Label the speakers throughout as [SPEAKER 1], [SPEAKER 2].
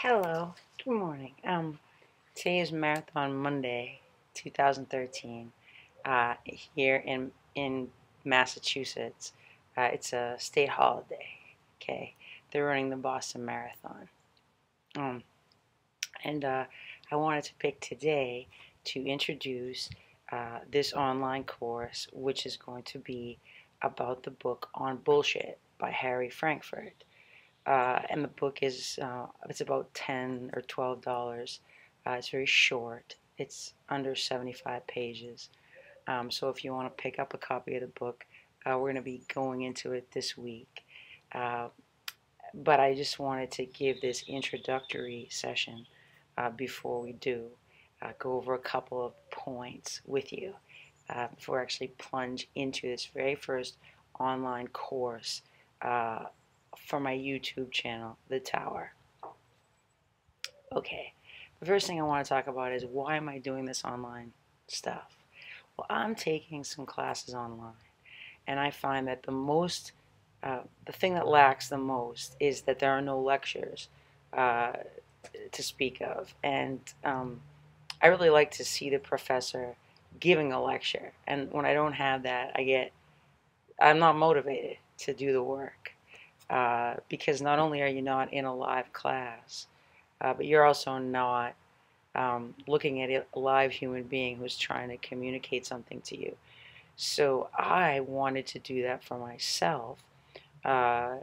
[SPEAKER 1] Hello, good morning. Today is Marathon Monday, 2013, here in Massachusetts. It's a state holiday. Okay, they're running the Boston Marathon. Um, and I wanted to pick today to introduce this online course, which is going to be about the book On Bullshit by Harry Frankfurt. And the book is it's about $10 or $12. It's very short. It's under 75 pages. So if you want to pick up a copy of the book, we're going to be going into it this week. But I just wanted to give this introductory session before we do go over a couple of points with you before I actually plunge into this very first online course for my YouTube channel, The Tower. Okay, the first thing I want to talk about is why am I doing this online stuff? Well, I'm taking some classes online, and I find that the thing that lacks the most is that there are no lectures to speak of, and I really like to see the professor giving a lecture, and when I don't have that, I'm not motivated to do the work. Because not only are you not in a live class, but you're also not looking at a live human being who's trying to communicate something to you. So I wanted to do that for myself uh,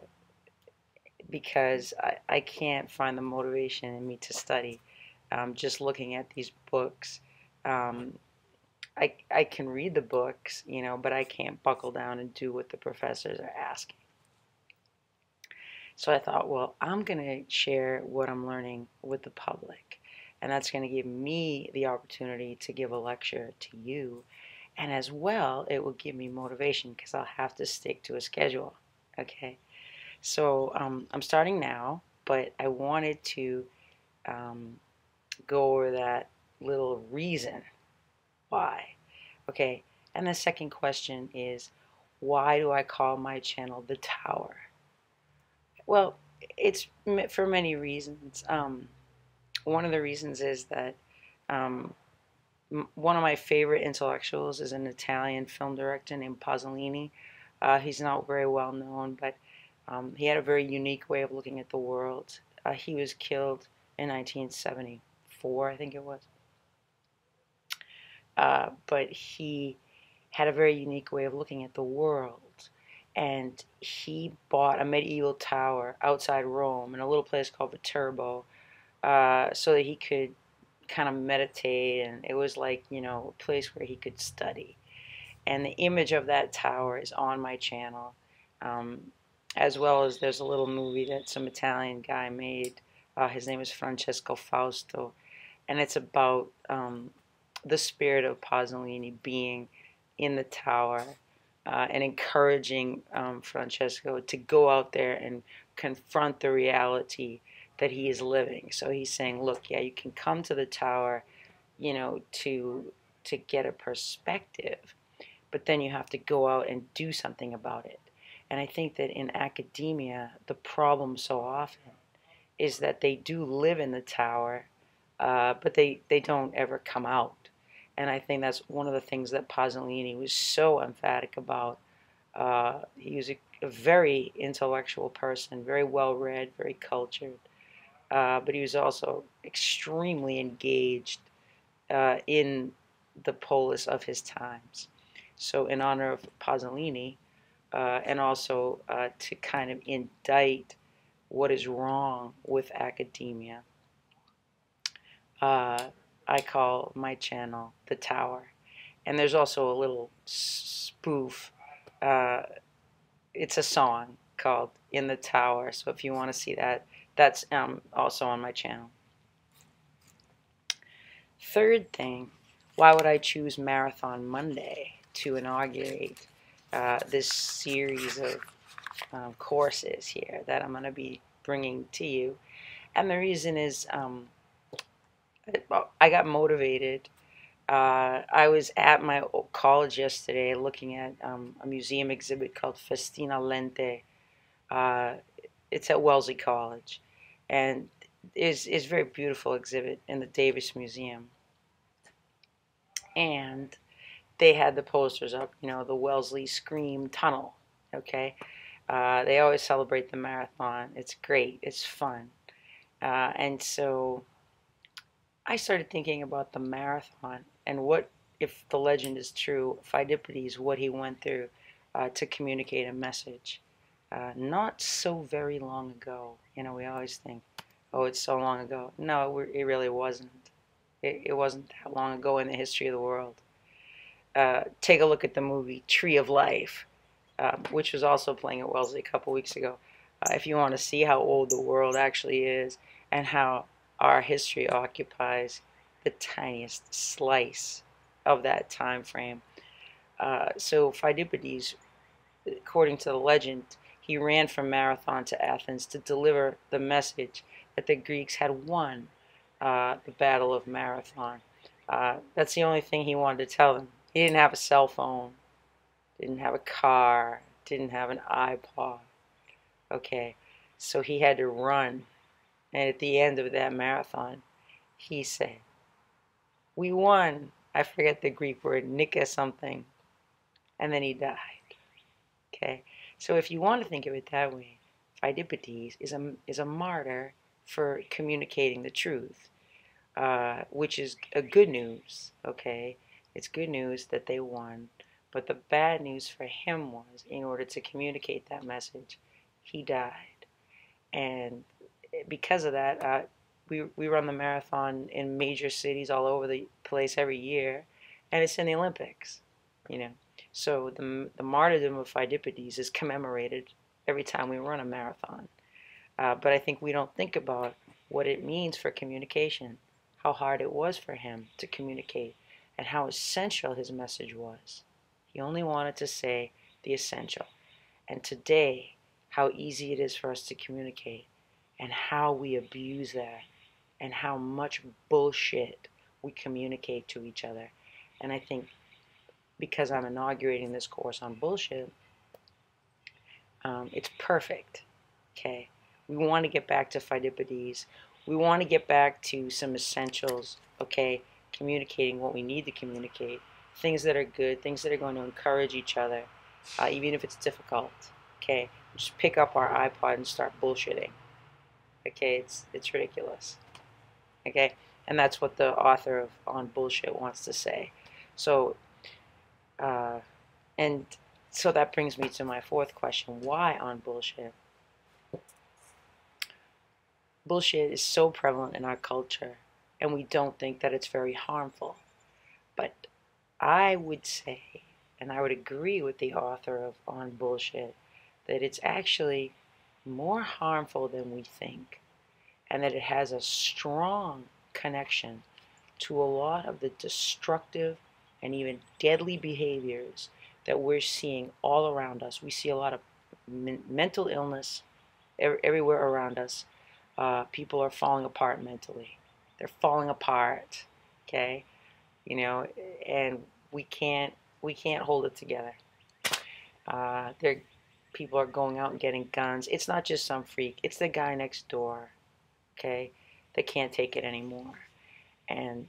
[SPEAKER 1] because I can't find the motivation in me to study just looking at these books. Um, I can read the books, but I can't buckle down and do what the professors are asking. So I thought, well, I'm going to share what I'm learning with the public. And that's going to give me the opportunity to give a lecture to you. And as well, it will give me motivation because I'll have to stick to a schedule. Okay. So I'm starting now, but I wanted to um, go over that little reason why. Okay. And the second question is, why do I call my channel The Tower? Well, it's for many reasons. One of the reasons is that um, one of my favorite intellectuals is an Italian film director named Pasolini. He's not very well known, but he had a very unique way of looking at the world. He was killed in 1974, I think it was. But he had a very unique way of looking at the world. And he bought a medieval tower outside Rome in a little place called Viterbo so that he could kind of meditate. And it was like, a place where he could study. And the image of that tower is on my channel, um, as well as there's a little movie that some Italian guy made. His name is Francesco Fausto. And it's about the spirit of Pasolini being in the tower and encouraging Francesco to go out there and confront the reality that he is living. So he's saying, look, yeah, you can come to the tower, to get a perspective, but then you have to go out and do something about it. And I think that in academia, the problem so often is that they do live in the tower, but they don't ever come out. And I think that's one of the things that Pasolini was so emphatic about. He was a very intellectual person, very well read, very cultured, but he was also extremely engaged in the polis of his times. So, in honor of Pasolini, and also to kind of indict what is wrong with academia, I call my channel The Tower. And there's also a little spoof. Uh, it's a song called In the Tower. So if you want to see that, that's also on my channel. Third thing, why would I choose Marathon Monday to inaugurate this series of courses here that I'm going to be bringing to you? And the reason is I got motivated. I was at my college yesterday looking at a museum exhibit called Festina Lente. Uh, it's at Wellesley College. And is a very beautiful exhibit in the Davis Museum. And they had the posters up, the Wellesley Scream Tunnel. Okay, they always celebrate the marathon. It's great. It's fun. And so I started thinking about the marathon and what, if the legend is true, Pheidippides, what he went through to communicate a message. Not so very long ago. We always think, oh, it's so long ago. No, it really wasn't. It wasn't that long ago in the history of the world. Take a look at the movie Tree of Life, which was also playing at Wellesley a couple weeks ago. If you want to see how old the world actually is and how our history occupies the tiniest slice of that time frame. So Pheidippides, according to the legend, he ran from Marathon to Athens to deliver the message that the Greeks had won the Battle of Marathon. That's the only thing he wanted to tell them. He didn't have a cell phone, didn't have a car, didn't have an iPod. Okay, so he had to run. And at the end of that marathon, he said, "We won." I forget the Greek word, Nika something. And then he died. Okay, so if you want to think of it that way, Pheidippides is a martyr for communicating the truth, which is a good news. Okay, it's good news that they won, but the bad news for him was, in order to communicate that message, he died, and because of that, we run the marathon in major cities all over the place every year, and it's in the Olympics, you know. So the martyrdom of Pheidippides is commemorated every time we run a marathon. But I think we don't think about what it means for communication, how hard it was for him to communicate, and how essential his message was. He only wanted to say the essential. And today, how easy it is for us to communicate, and how we abuse that, and how much bullshit we communicate to each other. And I think because I'm inaugurating this course on bullshit, it's perfect. Okay, we want to get back to Pheidippides. We want to get back to some essentials. Okay, communicating what we need to communicate, things that are good, things that are going to encourage each other, even if it's difficult. Okay, just pick up our iPod and start bullshitting. Okay, it's ridiculous. Okay, and that's what the author of On Bullshit wants to say. So, uh, and so that brings me to my fourth question: why on bullshit? Bullshit is so prevalent in our culture, and we don't think that it's very harmful. But I would say, and I would agree with the author of On Bullshit, that it's actually more harmful than we think, and that it has a strong connection to a lot of the destructive and even deadly behaviors that we're seeing all around us. We see a lot of mental illness everywhere around us. People are falling apart mentally. They're falling apart, okay? And we can't we can't hold it together. There, people are going out and getting guns. It's not just some freak. It's the guy next door, okay? That can't take it anymore. And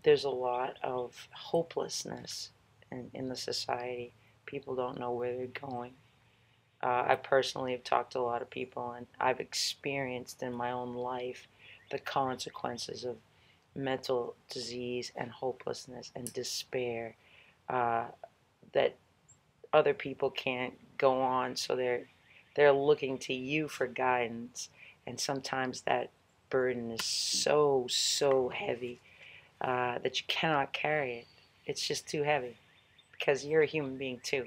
[SPEAKER 1] there's a lot of hopelessness in the society. People don't know where they're going. I personally have talked to a lot of people, and I've experienced in my own life the consequences of mental disease and hopelessness and despair, uh, that other people can't go on, so they're looking to you for guidance, and sometimes that burden is so heavy that you cannot carry it. It's just too heavy because you're a human being too.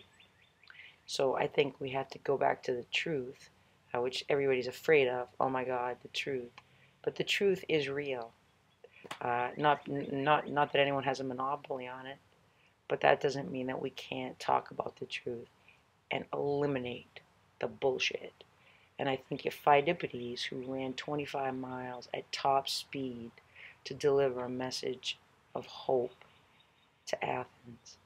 [SPEAKER 1] So I think we have to go back to the truth, which everybody's afraid of. Oh my God, the truth. But the truth is real. Not that anyone has a monopoly on it, but that doesn't mean that we can't talk about the truth and eliminate the bullshit. And I think if Pheidippides, who ran 25 miles at top speed to deliver a message of hope to Athens,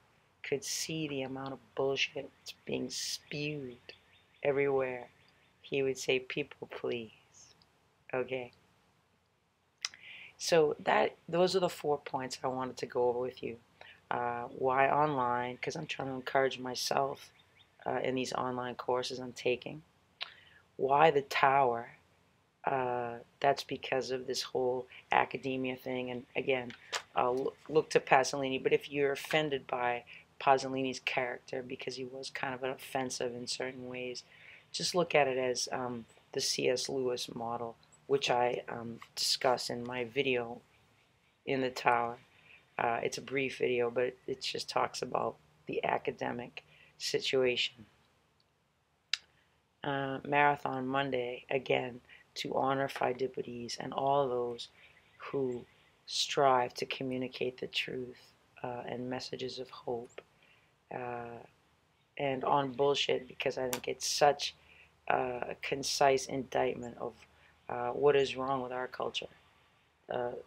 [SPEAKER 1] could see the amount of bullshit that's being spewed everywhere, he would say, people, please. Okay? So those are the 4 points I wanted to go over with you. Why online? Because I'm trying to encourage myself in these online courses I'm taking. Why the tower? That's because of this whole academia thing. And again, I'll look to Pasolini. But if you're offended by Pasolini's character because he was kind of offensive in certain ways, just look at it as the C.S. Lewis model, which I discuss in my video in the tower. It's a brief video, but it just talks about the academic situation. Marathon Monday, again, to honor Pheidippides and all those who strive to communicate the truth and messages of hope. And on bullshit, because I think it's such a concise indictment of what is wrong with our culture.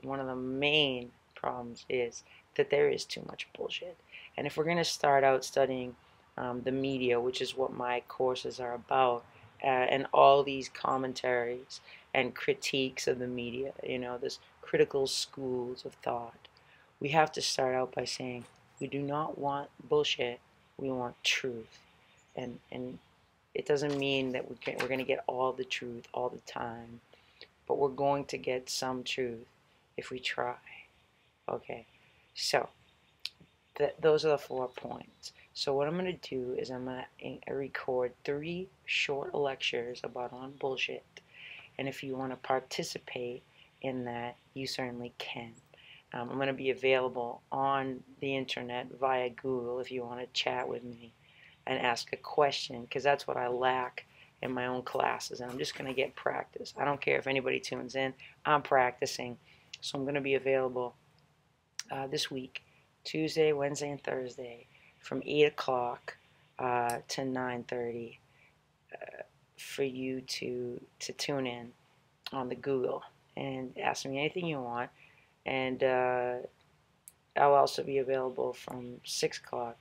[SPEAKER 1] One of the main problems is that there is too much bullshit. And if we're going to start out studying the media, which is what my courses are about, and all these commentaries and critiques of the media, this critical schools of thought, we have to start out by saying we do not want bullshit, we want truth. And it doesn't mean that we're going to get all the truth all the time, but we're going to get some truth if we try. Okay, so those are the 4 points. So what I'm going to do is I'm going to record 3 short lectures about on bullshit. And if you want to participate in that, you certainly can. I'm going to be available on the internet via Google if you want to chat with me and ask a question, because that's what I lack in my own classes, and I'm just going to get practice. I don't care if anybody tunes in. I'm practicing. So I'm going to be available this week, Tuesday, Wednesday, and Thursday from 8 o'clock to 9:30 for you to tune in on the Google and ask me anything you want. And I'll also be available from 6 o'clock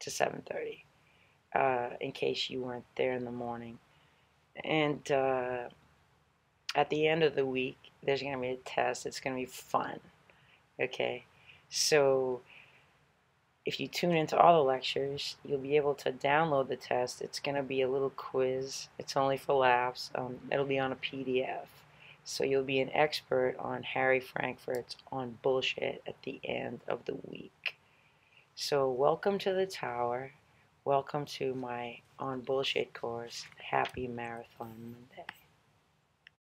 [SPEAKER 1] to 7:30 in case you weren't there in the morning. And at the end of the week, there's going to be a test. It's going to be fun. Okay? So if you tune into all the lectures, you'll be able to download the test. It's going to be a little quiz. It's only for laughs. It'll be on a PDF. So you'll be an expert on Harry Frankfurt's On Bullshit at the end of the week. So welcome to the tower. Welcome to my On Bullshit course. Happy Marathon Monday.